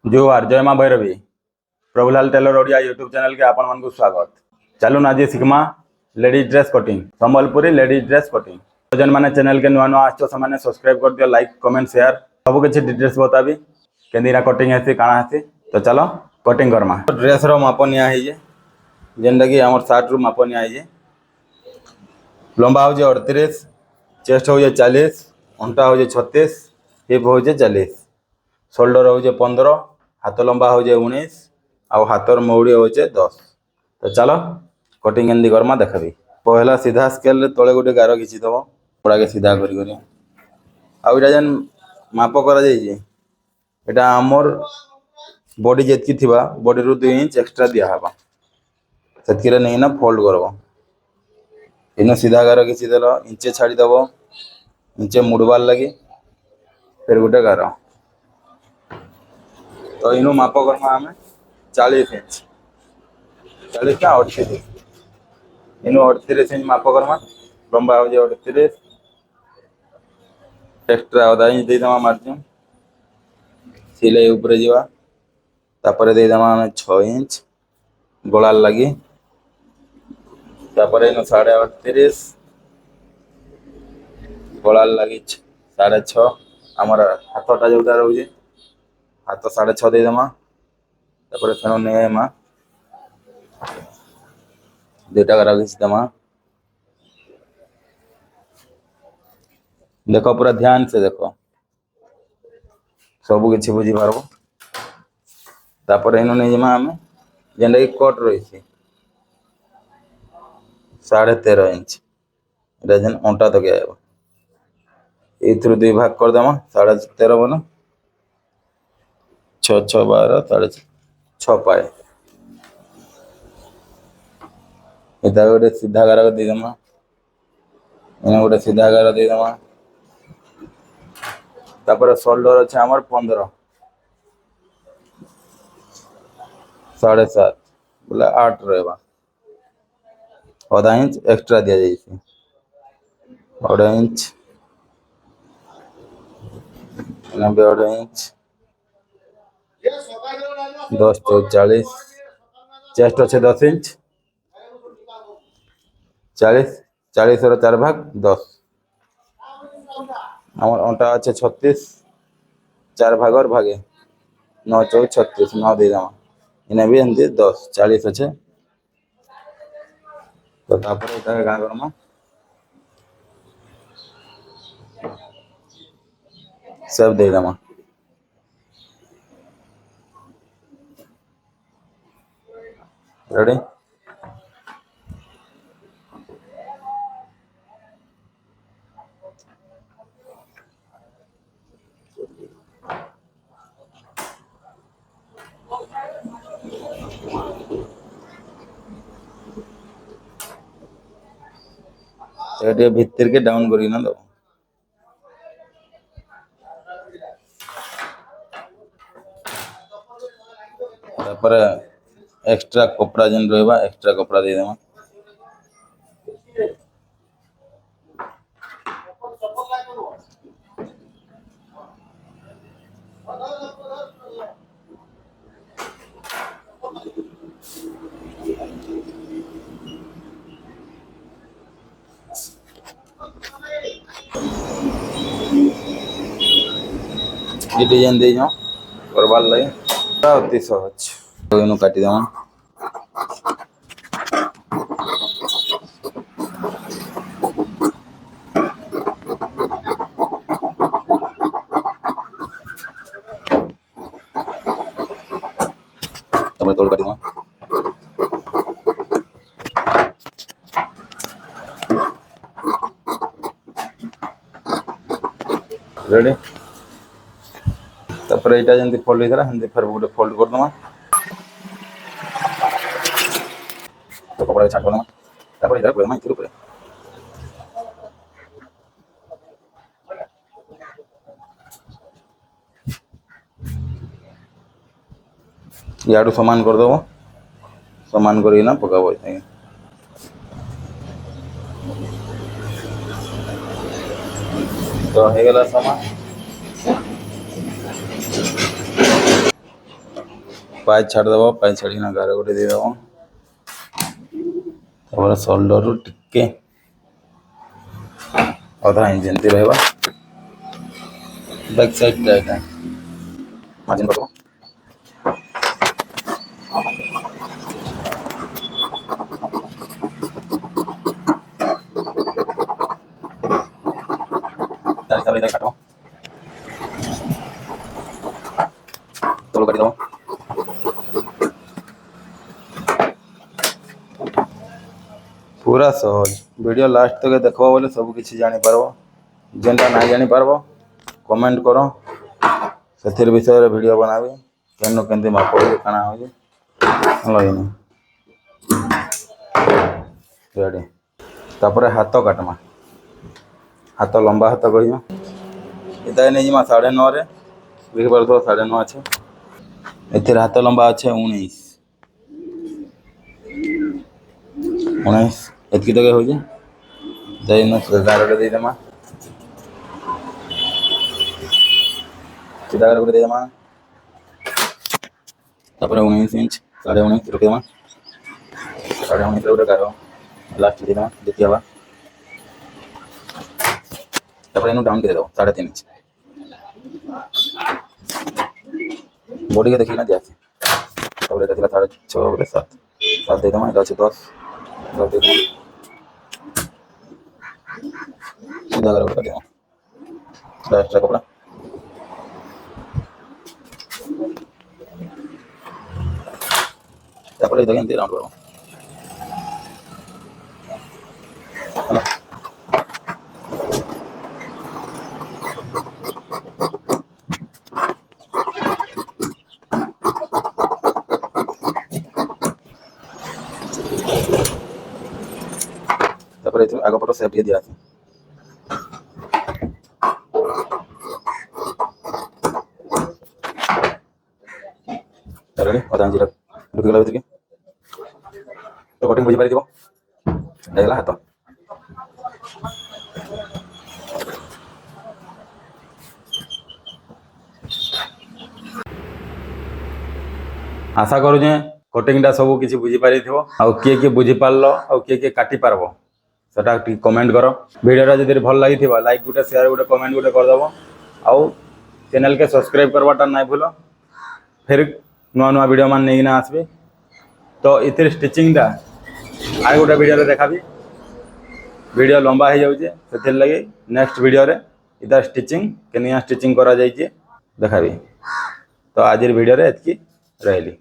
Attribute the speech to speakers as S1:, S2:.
S1: जोहार जय माँ Bhairavi Prabhulal tailor Odia YouTube channel के आपण मानक स्वागत। चलून आज शिखमा ladies dress cutting Sambalpuri ladies dress cutting. जन मैंने चैनल के नुआ नुआ आसो से सब्सक्राइब कर दियो, लाइक कमेंट शेयर सब किसी डिटेल्स बताबी केंदिना कटिंग हेसी काଣା हेसी। तो चलो कटिंग करमा। ड्रेस रो माप निया है जेनटा कि आम सार्ट रु माप निया है। लंबा हो 38, चेस्ट हो 40, अंटा हो 36, हिप हो 40, शोल्डर हो 15, हाथ लंबा हो 19 आउ हाथर मौड़ी हो 10। तो चलो कटिंग एंदी करमा देखबी। पहला सीधा स्केल तले गोटे गार घिची दब कपड़ा के सीधा करी आउ जेन माप करा एटा आमर बॉडी जेतकी थिबा बॉडी रु 2 इंच एक्स्ट्रा दिया हबा सेतकिरे नहीं ना फोल्ड करबो। इन सीधा गार घिची देलो इंचे छाड़ी दबो इंचे मुड़बार लगी फिर गोटे गार। तो इनु माप करमा हमें 40 इंच 40 का 38 इनु 38 इंच माप करमा। लंबा हो 38 एक्स्ट्रा आधा इंच दे दमा मार्जिन सिलाई ऊपर जीवा तापर दे दमा हमें 6 इंच गोलार लगी तापर इनु 38.5 गोलार लगी 6.5 आमर हाथटा जोटा रोजे हाथ 6.5 दे दमा तापर फेनो नेमा दुटा गार घिची दमा। देखो पूरा ध्यान से देखो सब किसी बुझी पारबो। तापर इनु नहीं जमा हमें जेनटा कि कट रही 13.5 इंच एटा जेन अंटा तक आएगा एथुरु 2 भाग कर देमा 13.5 बोलो 6 6 12 6.5 पाए एटा गोटे सीधा गार दे देमा एना गोटे सीधा गार दे देमा। तापर शोल्डर अच्छे आमर 15 7.5 बोले 8 रहेगा आधा इंच एक्स्ट्रा दिया जाइए आधा इंच 90 इंच 10 4 40 चेस्ट अच्छे 10 इंच 40 40 रो 4 भाग 10 आमर अंटा अच्छे 36 4 भाग और भागे 9 4 36 9 दे दमा इन्हें भी एमती 10 40 अच्छे। तो तापर एटा गाँ करमा सब दे दमा रेडी। तो भितर के डाउन करी ना दो तापर एक्स्ट्रा कपड़ा जेन रहबा एक्स्ट्रा कपड़ा दे देमा। ये डिजाइन दे जाओ करवार लगे अति सहज। तो इनु काटी देमा तमरे तोड़ काटी देमा रेडी। तापर एटा जंती फोल्ड होइतला हंदी फेर गोटे फोल्ड कर दमा तो कपड़ा छाट दमा तापर इधर कोमा इधर ऊपर याडू समान कर दबो समान करी ना पकाबो इथे। तो हे गला समान पाइप छाड़देव पाइप छाड़ना गार गोटे देदेव तापर शोल्डर रु टिके अधा इंच जमी रहा बैक साइड टाइट मार्जिन कर काटो तोड़ काटी दो पूरा सहज वीडियो लास्ट तक देख बोले सब किसी जानी पारबो जेनटा ना जानी पारबो कमेंट करो से विषय रे वीडियो बनाबी केन केंती माप काना हो रेडी तापर हाथ काटमा हाथ लंबा हाथ कह इतना नहीं जिमा 9.5 रे देख पार 9.5 अच्छे एथेर हाथ लंबा अच्छे 19 एतकी तक हो गार देमा सीधा गार देमा 19 इंच 19.5 रखदेमा 19.5 गोटे गार लास्ट देदेमा देखिए इन डाउन के देव 3.5 इंच बॉडी के देखिए ना दिया 6.5 बोले 7 देदेमा 10 देदेमा सीधा गार देदेमा एक्स्ट्रा कपड़ा तापर इधर एंती राउंड करो हेलो तापर इधर आगे पटो सेफ दिया रेडी अधा इंच ढुकी गला भीतर तो कटिंग बुझी पारिथिबो देला हाथ आशा करूँ कटिंगटा सब किसी बुझी पारि आउ किए बुझी पारल आउ किए काटी पारबो सेटा कमेंट करो वीडियोटा जदि भल लगी लाइक गोटे शेयर गोटे कमेंट गोटे करदेव आउ चैनल के सब्सक्राइब करवाटा ना भूल फिर नुआ नुआ वीडियो मान नहीं आसबे तो इतिर स्टिचिंगटा आगे गोटे वीडियो देखा वीडियो लंबा हो जाऊे से लगे नेक्स्ट वीडियो रे इधर स्टिचिंग केनिया स्टिचिंग करा जाइए देखाबी तो आज वीडियो रे एतकी रहली।